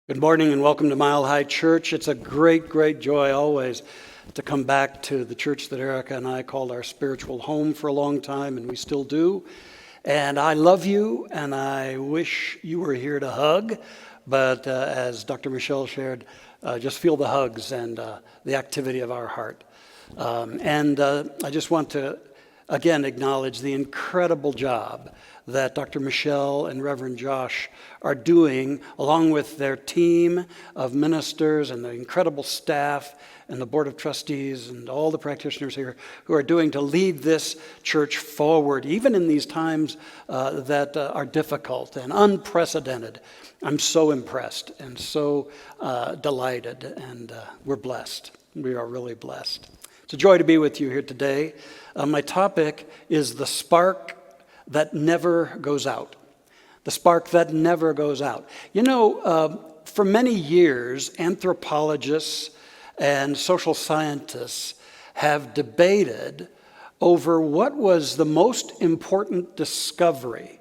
Good morning and welcome to Mile High Church. It's a great joy always to come back to the church that Erica and I called our spiritual home for a long time, and we still do. And I love you, and I wish you were here to hug, but as Dr. Michelle shared, just feel the hugs and the activity of our heart. I just want to, again, acknowledge the incredible job that Dr. Michelle and Reverend Josh are doing, along with their team of ministers and the incredible staff and the board of trustees and all the practitioners here who are doing to lead this church forward, even in these times that are difficult and unprecedented. I'm so impressed and so delighted, and we're blessed. We are really blessed. It's a joy to be with you here today. My topic is the spark that never goes out. The spark that never goes out. You know, for many years, anthropologists and social scientists have debated over what was the most important discovery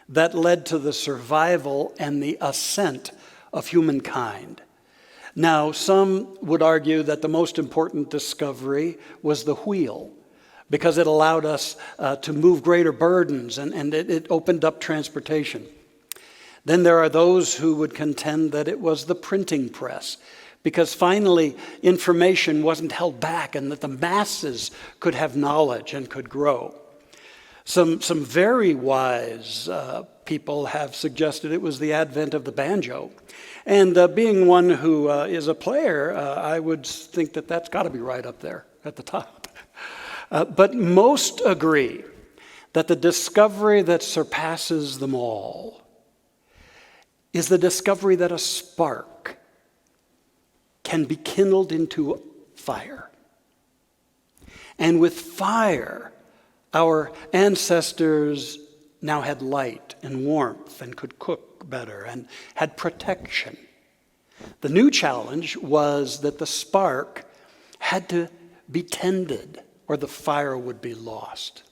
that led to the survival and the ascent of humankind. Now, some would argue that the most important discovery was the wheel, because it allowed us to move greater burdens and it opened up transportation. Then there are those who would contend that it was the printing press, because finally information wasn't held back and that the masses could have knowledge and could grow. Some very wise people have suggested it was the advent of the banjo. And being one who is a player, I would think that that's got to be right up there at the top. But most agree that the discovery that surpasses them all is the discovery that a spark can be kindled into fire. And with fire, our ancestors now had light and warmth and could cook better and had protection. The new challenge was that the spark had to be tended, or the fire would be lost.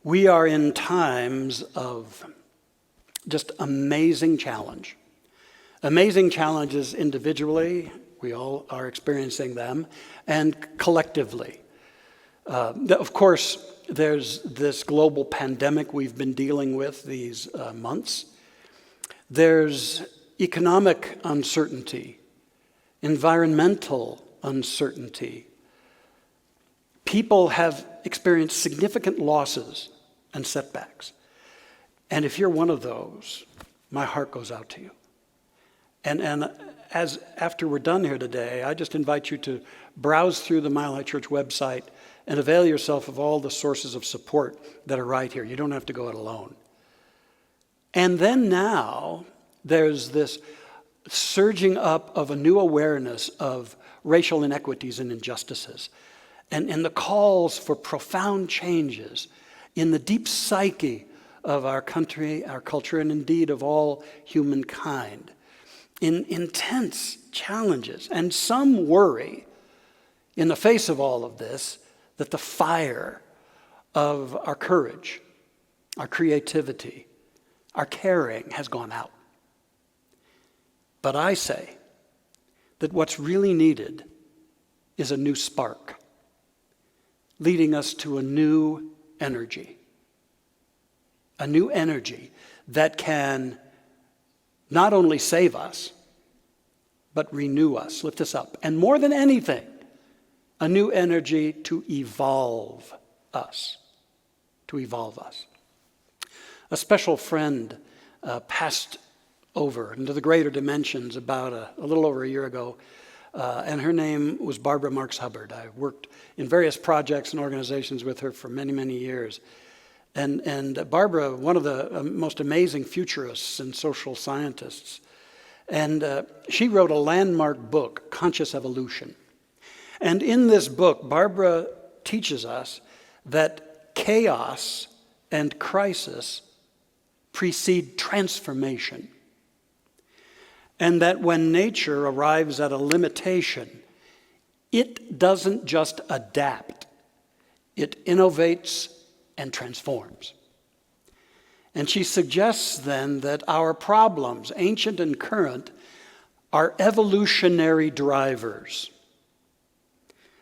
We are in times of just amazing challenge. Amazing challenges individually, we all are experiencing them, and collectively. Of course, there's this global pandemic we've been dealing with these months. There's economic uncertainty, environmental uncertainty. People have experienced significant losses and setbacks. And if you're one of those, my heart goes out to you. And as after we're done here today, I just invite you to browse through the Mile High Church website and avail yourself of all the sources of support that are right here. You don't have to go it alone. And then now, there's this surging up of a new awareness of racial inequities and injustices. And the calls for profound changes in the deep psyche of our country, our culture, and indeed of all humankind. In intense challenges. And some worry, in the face of all of this, that the fire of our courage, our creativity, our caring has gone out. But I say that what's really needed is a new spark, leading us to a new energy that can not only save us, but renew us, lift us up. And more than anything, a new energy to evolve us. A special friend passed over into the greater dimensions about a little over a year ago. And her name was Barbara Marks Hubbard. I worked in various projects and organizations with her for many years. And Barbara, one of the most amazing futurists and social scientists. And she wrote a landmark book, Conscious Evolution. And in this book, Barbara teaches us that chaos and crisis precede transformation. And that when nature arrives at a limitation, it doesn't just adapt, it innovates and transforms. And she suggests then that our problems, ancient and current, are evolutionary drivers,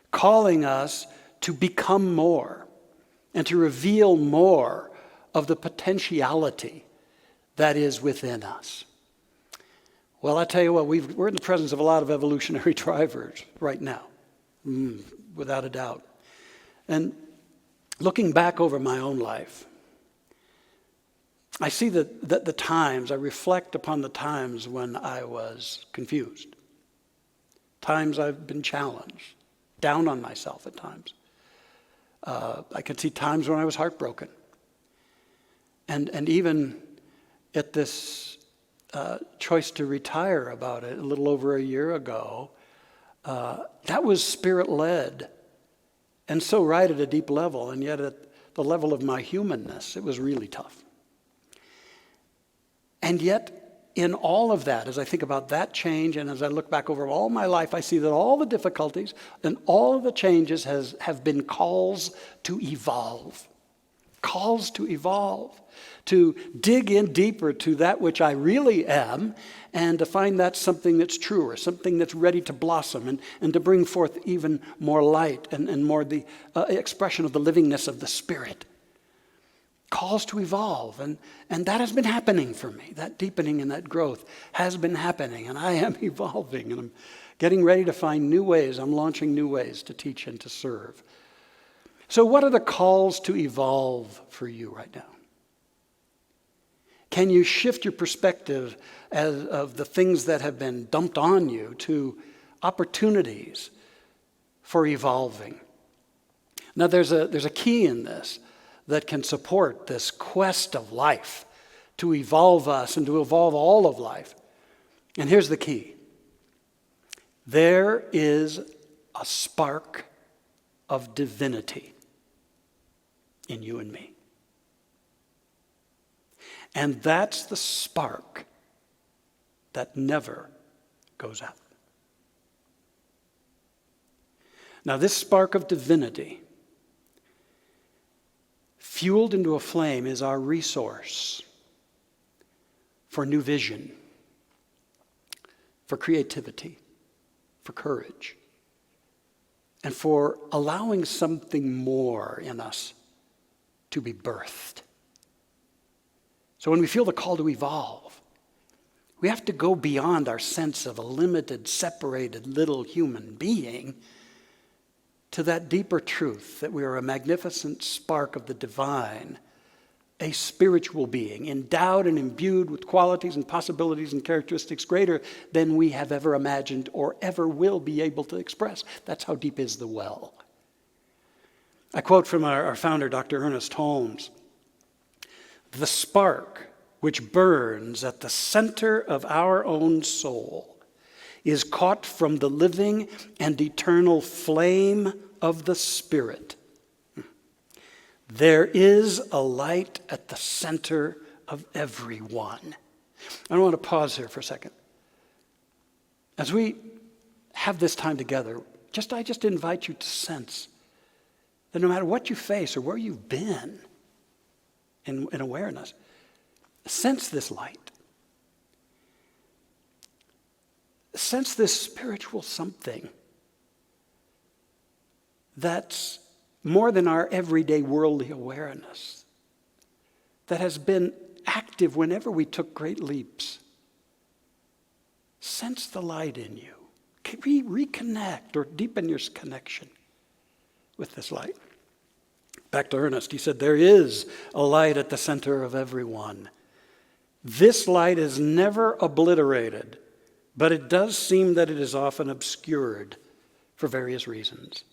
calling us to become more and to reveal more of the potentiality that is within us. Well, I tell you what, we're in the presence of a lot of evolutionary drivers right now, without a doubt. And looking back over my own life, I see that the times, I reflect upon the times when I was confused, times I've been challenged, down on myself at times. I could see times when I was heartbroken. And even at this choice to retire about it a little over a year ago, that was Spirit-led and so right at a deep level, and yet at the level of my humanness, it was really tough. And yet, in all of that, as I think about that change and as I look back over all my life, I see that all the difficulties and all of the changes have been calls to evolve. Calls to evolve, to dig in deeper to that which I really am and to find that something that's truer, something that's ready to blossom and to bring forth even more light and more the expression of the livingness of the Spirit. Calls to evolve, and that has been happening for me. That deepening and that growth has been happening, and I am evolving, and I'm getting ready to find new ways. I'm launching new ways to teach and to serve. So what are the calls to evolve for you right now? Can you shift your perspective of the things that have been dumped on you to opportunities for evolving? Now there's a key in this that can support this quest of life to evolve us and to evolve all of life. And here's the key. There is a spark of divinity in you and me. And that's the spark that never goes out. Now, this spark of divinity, fueled into a flame, is our resource for new vision, for creativity, for courage, and for allowing something more in us to be birthed. So when we feel the call to evolve, we have to go beyond our sense of a limited, separated little human being to that deeper truth that we are a magnificent spark of the divine, a spiritual being, endowed and imbued with qualities and possibilities and characteristics greater than we have ever imagined or ever will be able to express. That's how deep is the well. I quote from our founder, Dr. Ernest Holmes, "The spark which burns at the center of our own soul is caught from the living and eternal flame of the Spirit. There is a light at the center of everyone." I want to pause here for a second. As we have this time together, I just invite you to sense that no matter what you face or where you've been in awareness, sense this light. Sense this spiritual something that's more than our everyday worldly awareness, that has been active whenever we took great leaps. Sense the light in you. Reconnect or deepen your connection with this light. Back to Ernest, he said, "There is a light at the center of everyone. This light is never obliterated, but it does seem that it is often obscured for various reasons.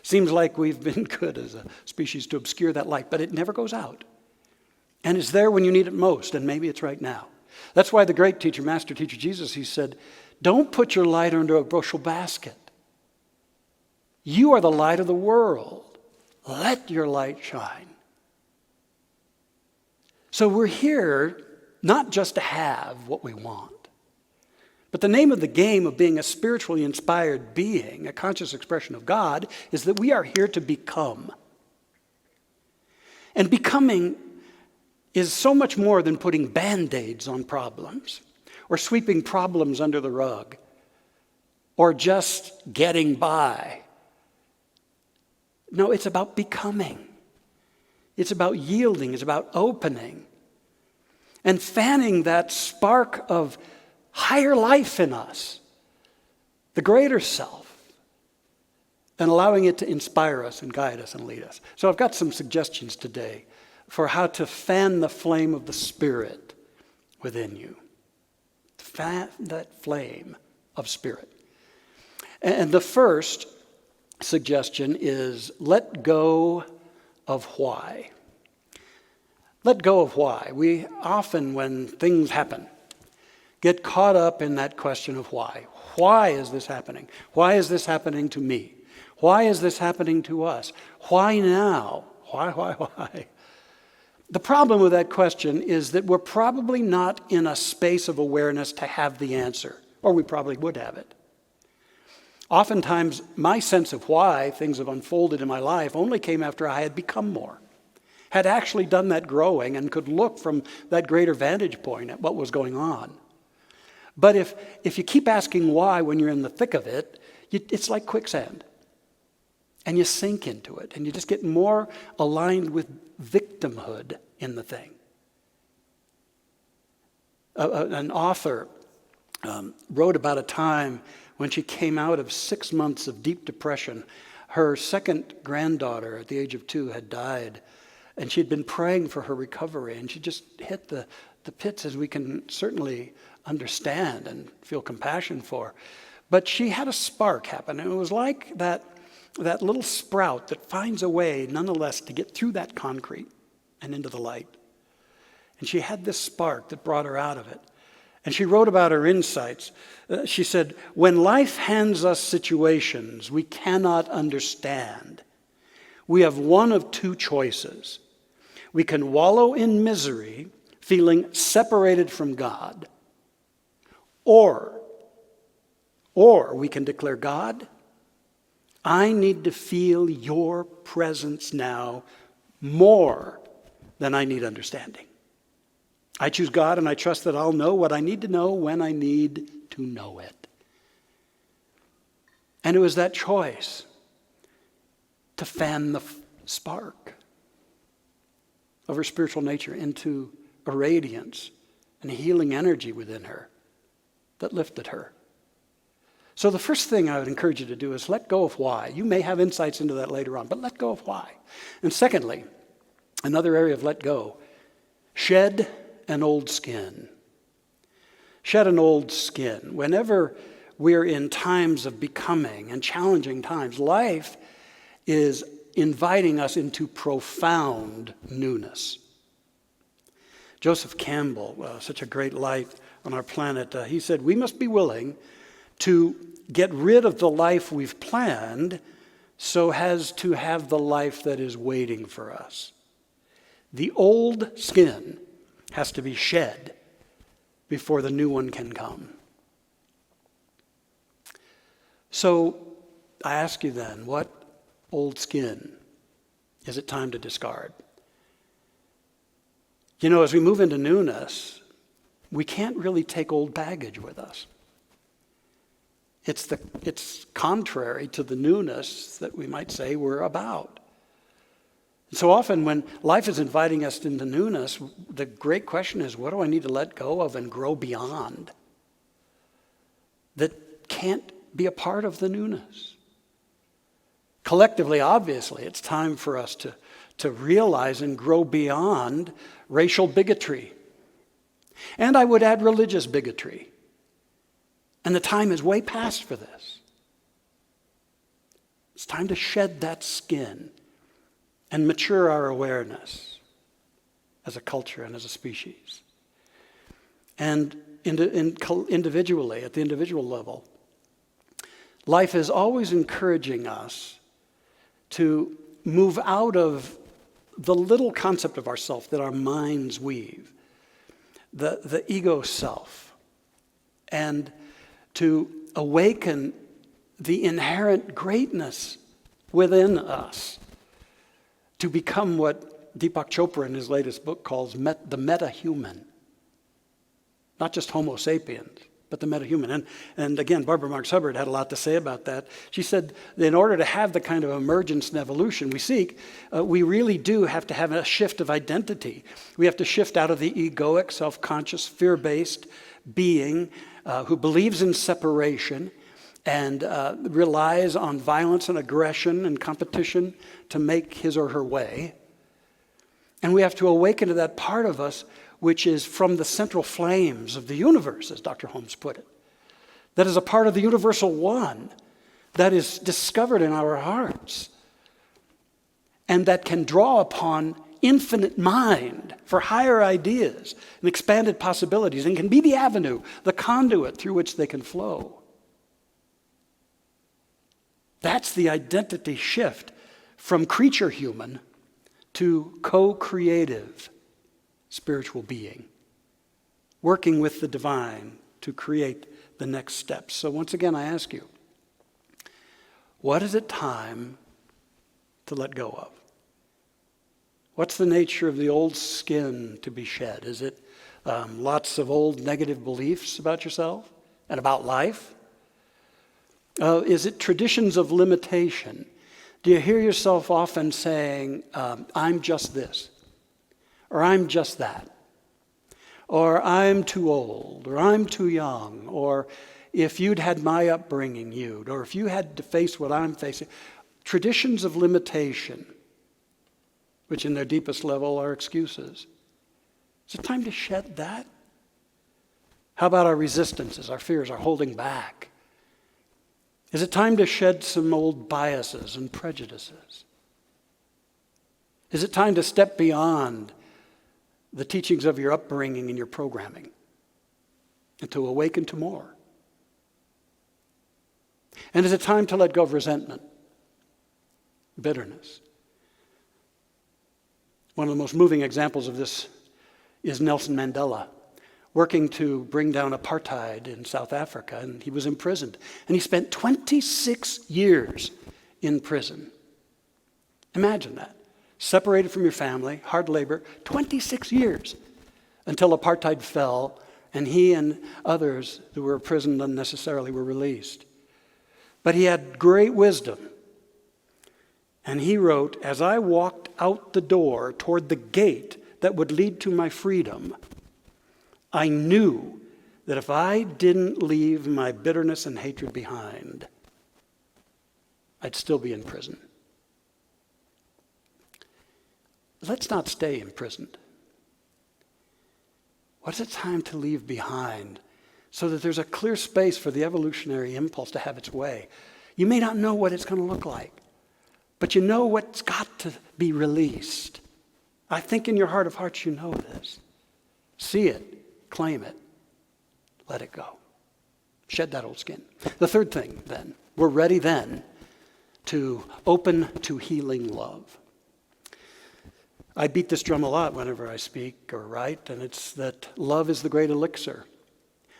Seems like we've been good as a species to obscure that light, but it never goes out. And it's there when you need it most, and maybe it's right now. That's why the great teacher, master teacher Jesus, he said, don't put your light under a bushel basket. You are the light of the world. Let your light shine." So we're here not just to have what we want, but the name of the game of being a spiritually inspired being, a conscious expression of God, is that we are here to become. And becoming is so much more than putting Band-Aids on problems or sweeping problems under the rug or just getting by. No, it's about becoming. It's about yielding. It's about opening and fanning that spark of higher life in us, the greater self, and allowing it to inspire us and guide us and lead us. So I've got some suggestions today for how to fan the flame of the Spirit within you. Fan that flame of Spirit. And the first suggestion is let go of why. Let go of why. We often, when things happen, get caught up in that question of why. Why is this happening? Why is this happening to me? Why is this happening to us? Why now? Why? The problem with that question is that we're probably not in a space of awareness to have the answer, or we probably would have it. Oftentimes, my sense of why things have unfolded in my life only came after I had become more, had actually done that growing and could look from that greater vantage point at what was going on. But if you keep asking why when you're in the thick of it, it's like quicksand. And you sink into it, and you just get more aligned with victimhood in the thing. An author wrote about a time when she came out of 6 months of deep depression. Her second granddaughter at the age of 2 had died, and she'd been praying for her recovery, and she just hit the pits, as we can certainly understand and feel compassion for. But she had a spark happen, and it was like that little sprout that finds a way, nonetheless, to get through that concrete and into the light. And she had this spark that brought her out of it. And she wrote about her insights. She said, when life hands us situations we cannot understand, we have one of two choices. We can wallow in misery, feeling separated from God, or we can declare, God, I need to feel your presence now more than I need understanding. I choose God, and I trust that I'll know what I need to know when I need to know it. And it was that choice to fan the spark of her spiritual nature into a radiance and a healing energy within her that lifted her. So the first thing I would encourage you to do is let go of why. You may have insights into that later on, but let go of why. And secondly, another area of let go, shed an old skin. Shed an old skin. Whenever we're in times of becoming and challenging times, life is inviting us into profound newness. Joseph Campbell, such a great light on our planet, he said, we must be willing to get rid of the life we've planned so as to have the life that is waiting for us. The old skin has to be shed before the new one can come. So I ask you then, what old skin is it time to discard? You know, as we move into newness, we can't really take old baggage with us. It's contrary to the newness that we might say we're about. So often when life is inviting us into newness, the great question is, what do I need to let go of and grow beyond that can't be a part of the newness? Collectively, obviously, it's time for us to realize and grow beyond racial bigotry. And I would add religious bigotry. And the time is way past for this. It's time to shed that skin and mature our awareness as a culture and as a species. And individually, at the individual level, life is always encouraging us to move out of the little concept of ourself that our minds weave, the ego self, and to awaken the inherent greatness within us, to become what Deepak Chopra in his latest book calls the meta-human. Not just Homo sapiens, but the meta-human. And again, Barbara Marx Hubbard had a lot to say about that. She said that in order to have the kind of emergence and evolution we seek, we really do have to have a shift of identity. We have to shift out of the egoic, self-conscious, fear-based being who believes in separation and relies on violence and aggression and competition to make his or her way. And we have to awaken to that part of us which is from the central flames of the universe, as Dr. Holmes put it. That is a part of the universal one that is discovered in our hearts and that can draw upon infinite mind for higher ideas and expanded possibilities and can be the avenue, the conduit through which they can flow. That's the identity shift from creature human to co-creative spiritual being, working with the divine to create the next steps. So once again, I ask you, what is it time to let go of? What's the nature of the old skin to be shed? Is it lots of old negative beliefs about yourself and about life? Is it traditions of limitation? Do you hear yourself often saying, I'm just this, or I'm just that, or I'm too old, or I'm too young, or if you'd had my upbringing, you'd, or if you had to face what I'm facing? Traditions of limitation, which in their deepest level are excuses. Is it time to shed that? How about our resistances, our fears, our holding back? Is it time to shed some old biases and prejudices? Is it time to step beyond the teachings of your upbringing and your programming and to awaken to more? And is it time to let go of resentment, bitterness? One of the most moving examples of this is Nelson Mandela, working to bring down apartheid in South Africa, and he was imprisoned. And he spent 26 years in prison. Imagine that. Separated from your family, hard labor, 26 years until apartheid fell, and he and others who were imprisoned unnecessarily were released. But he had great wisdom. And he wrote, "As I walked out the door toward the gate that would lead to my freedom, I knew that if I didn't leave my bitterness and hatred behind, I'd still be in prison." Let's not stay imprisoned. What's it time to leave behind so that there's a clear space for the evolutionary impulse to have its way? You may not know what it's going to look like, but you know what's got to be released. I think in your heart of hearts you know this. See it, claim it, let it go. Shed that old skin. The third thing then, we're ready then to open to healing love. I beat this drum a lot whenever I speak or write, and it's that love is the great elixir.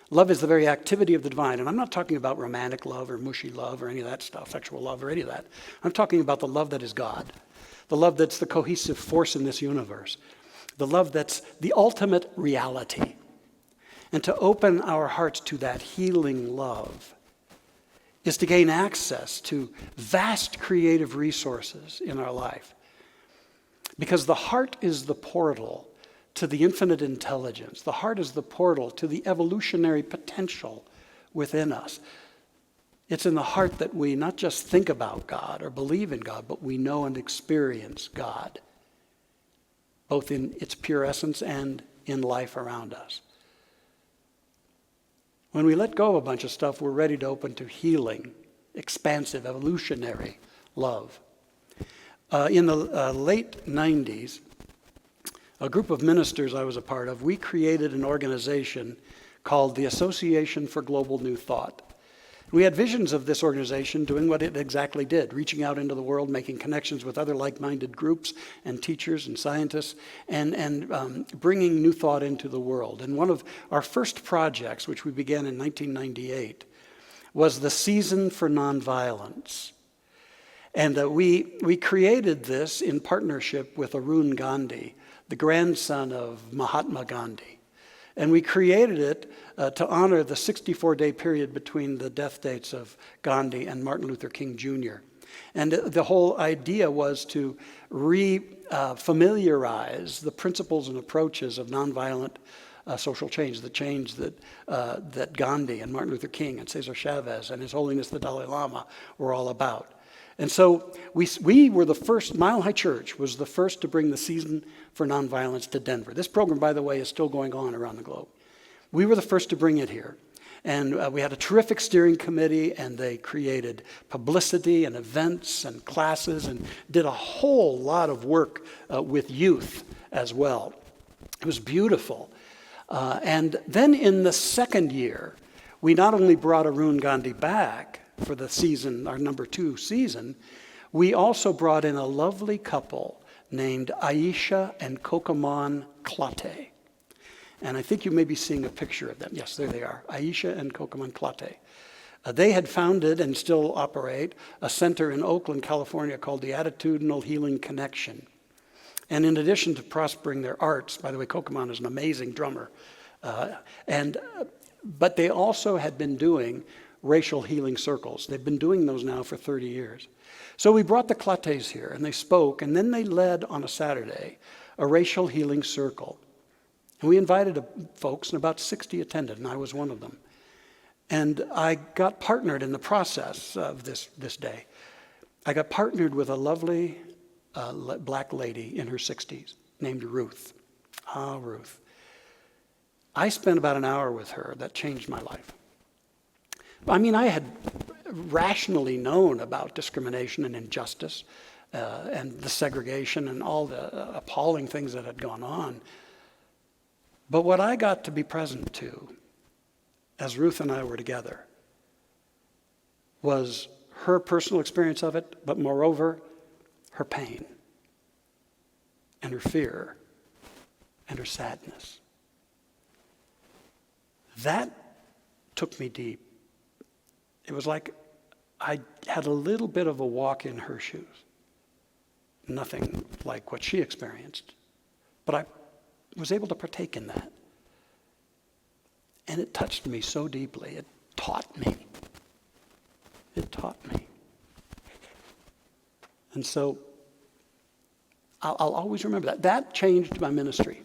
Love is the very activity of the divine. And I'm not talking about romantic love or mushy love or any of that stuff, sexual love or any of that. I'm talking about the love that is God, the love that's the cohesive force in this universe, the love that's the ultimate reality. And to open our hearts to that healing love is to gain access to vast creative resources in our life. Because the heart is the portal to the infinite intelligence. The heart is the portal to the evolutionary potential within us. It's in the heart that we not just think about God or believe in God, but we know and experience God, both in its pure essence and in life around us. When we let go of a bunch of stuff, we're ready to open to healing, expansive, evolutionary love. In the late 90s, a group of ministers I was a part of, we created an organization called the Association for Global New Thought. We had visions of this organization doing what it exactly did, reaching out into the world, making connections with other like-minded groups and teachers and scientists, and bringing new thought into the world. And one of our first projects, which we began in 1998, was the Season for Nonviolence. And we created this in partnership with Arun Gandhi, the grandson of Mahatma Gandhi. And we created it to honor the 64-day period between the death dates of Gandhi and Martin Luther King Jr. And the whole idea was to familiarize the principles and approaches of nonviolent social change, the change that Gandhi and Martin Luther King and Cesar Chavez and His Holiness the Dalai Lama were all about. And so we were the first, Mile High Church was the first to bring the Season for Nonviolence to Denver. This program, by the way, is still going on around the globe. We were the first to bring it here. And we had a terrific steering committee, and they created publicity and events and classes and did a whole lot of work with youth as well. It was beautiful. And then in the second year, we not only brought Arun Gandhi back for the season, our number 2 season, we also brought in a lovely couple named Aisha and Kokoman Klate. And I think you may be seeing a picture of them. Yes, there they are, Aisha and Kokoman Klate. They had founded and still operate a center in Oakland, California called the Attitudinal Healing Connection. And in addition to prospering their arts, by the way, Kokoman is an amazing drummer, but they also had been doing racial healing circles. They've been doing those now for 30 years. So we brought the Clates here, and they spoke, and then they led on a Saturday a racial healing circle. And we invited folks, and about 60 attended, and I was one of them. And I got partnered in the process of this day. I got partnered with a lovely black lady in her 60s named Ruth. Ruth. I spent about an hour with her. That changed my life. I mean, I had rationally known about discrimination and injustice and the segregation and all the appalling things that had gone on. But what I got to be present to, as Ruth and I were together, was her personal experience of it, but moreover, her pain and her fear and her sadness. That took me deep. It was like I had a little bit of a walk in her shoes. Nothing like what she experienced, but I was able to partake in that. And it touched me so deeply. It taught me. It taught me. And so I'll always remember that. That changed my ministry.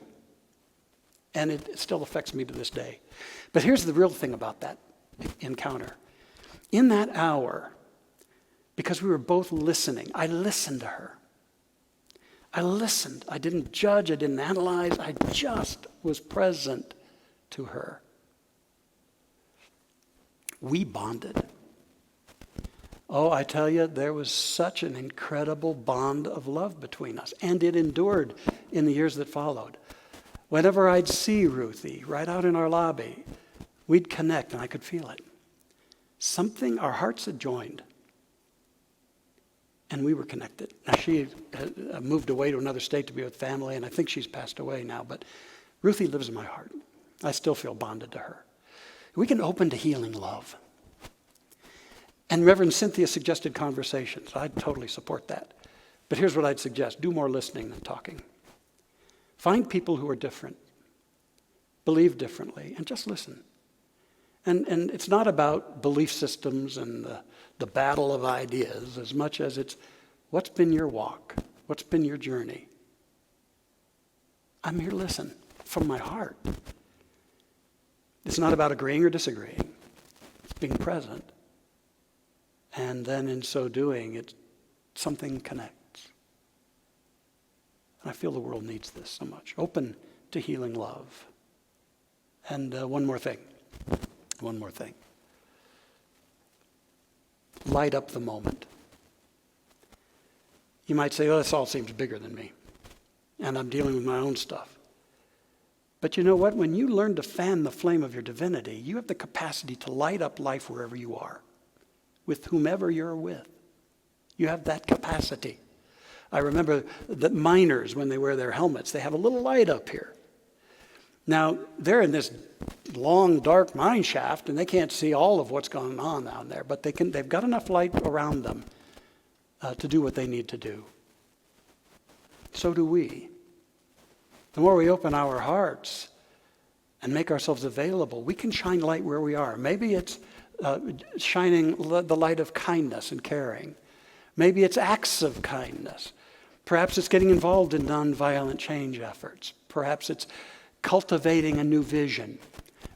And it still affects me to this day. But here's the real thing about that encounter. In that hour, because we were both listening, I listened to her. I listened. I didn't judge. I didn't analyze. I just was present to her. We bonded. Oh, I tell you, there was such an incredible bond of love between us. And it endured in the years that followed. Whenever I'd see Ruthie right out in our lobby, we'd connect and I could feel it. Something, our hearts had joined. And we were connected. Now, she had moved away to another state to be with family, and I think she's passed away now, but Ruthie lives in my heart. I still feel bonded to her. We can open to healing love. And Reverend Cynthia suggested conversations. I'd totally support that. But here's what I'd suggest. Do more listening than talking. Find people who are different, believe differently, and just listen. And it's not about belief systems and the battle of ideas as much as it's what's been your walk? What's been your journey? I'm here to listen from my heart. It's not about agreeing or disagreeing. It's being present. And then in so doing, something connects. And I feel the world needs this so much. Open to healing love. And one more thing. Light up the moment. You might say, oh, this all seems bigger than me. And I'm dealing with my own stuff. But you know what? When you learn to fan the flame of your divinity, you have the capacity to light up life wherever you are, with whomever you're with. You have that capacity. I remember that miners, when they wear their helmets, they have a little light up here. Now, they're in this long, dark mine shaft, and they can't see all of what's going on down there, but they've got enough light around them to do what they need to do. So do we. The more we open our hearts and make ourselves available, we can shine light where we are. Maybe it's shining the light of kindness and caring. Maybe it's acts of kindness. Perhaps it's getting involved in nonviolent change efforts. Perhaps it's cultivating a new vision.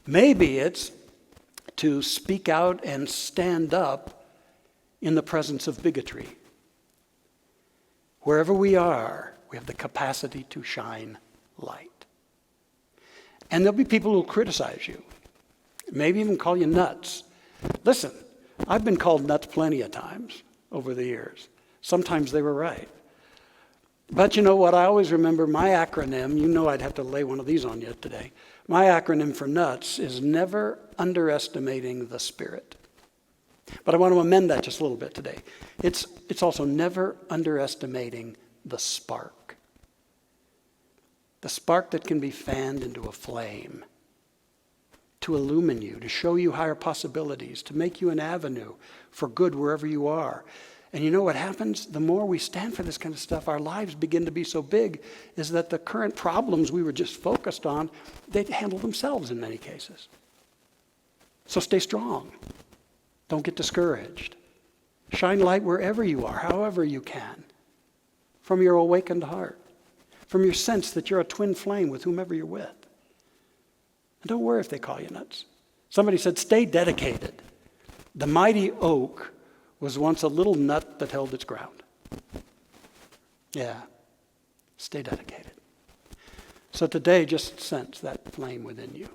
Maybe it's to speak out and stand up in the presence of bigotry. Wherever we are, we have the capacity to shine light. And there'll be people who will criticize you, maybe even call you nuts. Listen, I've been called nuts plenty of times over the years. Sometimes they were right. But you know what? I always remember my acronym. You know I'd have to lay one of these on you today. My acronym for nuts is never underestimating the Spirit. But I want to amend that just a little bit today. It's also never underestimating the spark. The spark that can be fanned into a flame to illumine you, to show you higher possibilities, to make you an avenue for good wherever you are. And you know what happens? The more we stand for this kind of stuff, our lives begin to be so big, is that the current problems we were just focused on, they handle themselves in many cases. So stay strong. Don't get discouraged. Shine light wherever you are, however you can, from your awakened heart, from your sense that you're a twin flame with whomever you're with. And don't worry if they call you nuts. Somebody said, stay dedicated. The mighty oak was once a little nut that held its ground. Yeah, stay dedicated. So today, just sense that flame within you.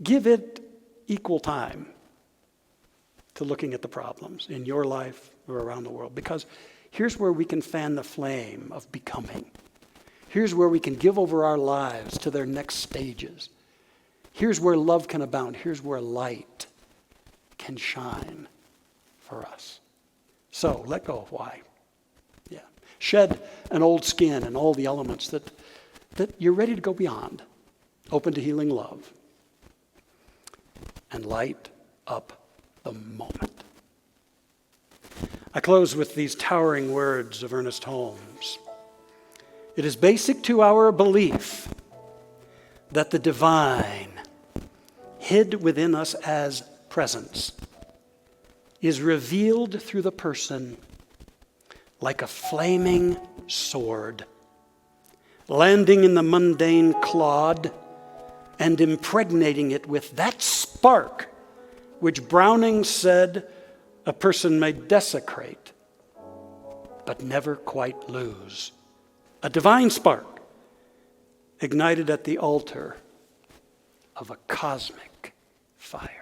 Give it equal time to looking at the problems in your life or around the world. Because here's where we can fan the flame of becoming. Here's where we can give over our lives to their next stages. Here's where love can abound. Here's where light can shine for us. So let go of why. Yeah. Shed an old skin and all the elements that you're ready to go beyond. Open to healing love. And light up the moment. I close with these towering words of Ernest Holmes. It is basic to our belief that the divine, hid within us as presence, is revealed through the person like a flaming sword, landing in the mundane clod and impregnating it with that spark which Browning said a person may desecrate but never quite lose. A divine spark ignited at the altar of a cosmic fire.